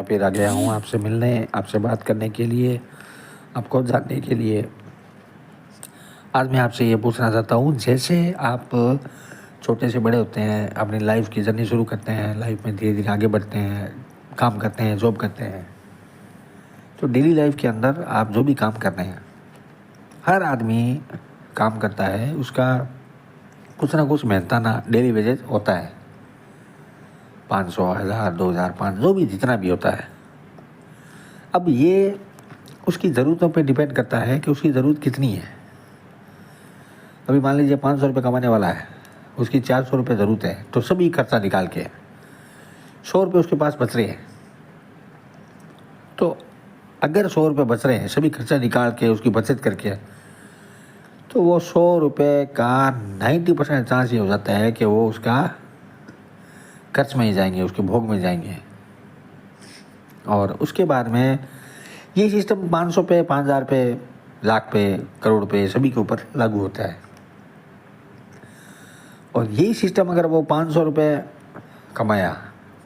मैं फिर आ गया हूँ आपसे मिलने, आपसे बात करने के लिए, आपको जानने के लिए। आज मैं आपसे ये पूछना चाहता हूँ, जैसे आप छोटे से बड़े होते हैं, अपनी लाइफ की जर्नी शुरू करते हैं, लाइफ में धीरे-धीरे आगे बढ़ते हैं, काम करते हैं, जॉब करते हैं। तो डेली लाइफ के अंदर आप जो भी काम कर रहे हैं, हर आदमी काम करता है, उसका कुछ ना कुछ मेहनताना डेली वेजेस होता है। 500, 1000, 2000, 5 जो भी जितना भी होता है। अब ये उसकी ज़रूरतों पे डिपेंड करता है कि उसकी ज़रूरत कितनी है। अभी मान लीजिए 500 रुपये कमाने वाला है, उसकी 400 रुपये ज़रूरत है, तो सभी खर्चा निकाल के 100 रुपये उसके पास बच रहे हैं। तो अगर 100 रुपये बच रहे हैं, सभी खर्चा निकाल के उसकी बचत करके, तो वो 100 रुपये का 90% चांस ये हो जाता है कि वो उसका खर्च में ही जाएंगे, उसके भोग में जाएंगे। और उसके बाद में ये सिस्टम 500 पे, 5000 पे, लाख पे, करोड़ पे, सभी के ऊपर लागू होता है। और यही सिस्टम अगर वो 500 रुपये कमाया,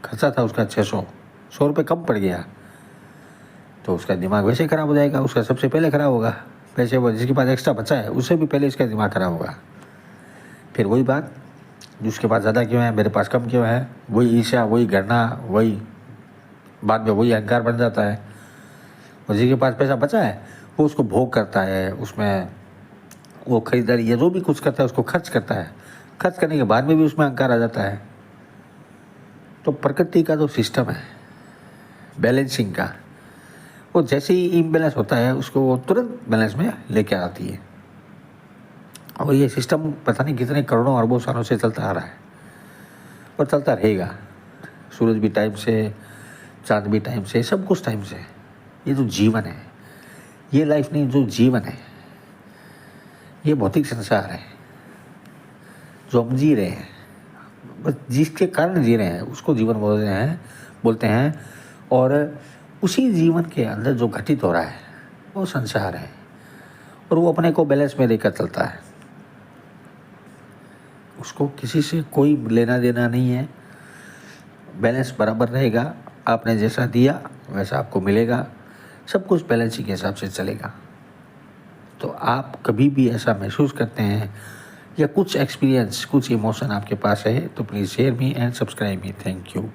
खर्चा था उसका 600, 100 रुपये कम पड़ गया, तो उसका दिमाग वैसे ख़राब हो जाएगा। उसका सबसे पहले ख़राब होगा। पैसे वो जिसके पास एक्स्ट्रा बचा है, उससे भी पहले इसका दिमाग ख़राब होगा। फिर वही बात, जिसके पास ज़्यादा क्यों है, मेरे पास कम क्यों है, वही ईर्ष्या, वही घृणा, वही बाद में वही अहंकार बन जाता है। और जिसके पास पैसा बचा है, वो उसको भोग करता है, उसमें वो खरीदारी या जो भी कुछ करता है उसको खर्च करता है। खर्च करने के बाद में भी उसमें अहंकार आ जाता है। तो प्रकृति का जो सिस्टम है बैलेंसिंग का, वो जैसे ही इम्बैलेंस होता है, उसको वो तुरंत बैलेंस में लेके आती है। और ये सिस्टम पता नहीं कितने करोड़ों अरबों सालों से चलता आ रहा है और चलता रहेगा। सूरज भी टाइम से, चाँद भी टाइम से, सब कुछ टाइम से। ये जो जीवन है, ये लाइफ नहीं, जो जीवन है, ये भौतिक संसार है जो हम जी रहे हैं। बस जिसके कारण जी रहे हैं उसको जीवन बोलते हैं। और उसी जीवन के अंदर जो घटित हो रहा है वो संसार है, और वो अपने को बैलेंस में लेकर चलता है। उसको किसी से कोई लेना देना नहीं है। बैलेंस बराबर रहेगा। आपने जैसा दिया वैसा आपको मिलेगा। सब कुछ बैलेंस के हिसाब से चलेगा। तो आप कभी भी ऐसा महसूस करते हैं या कुछ एक्सपीरियंस, कुछ इमोशन आपके पास है, तो please share me and subscribe me. Thank you.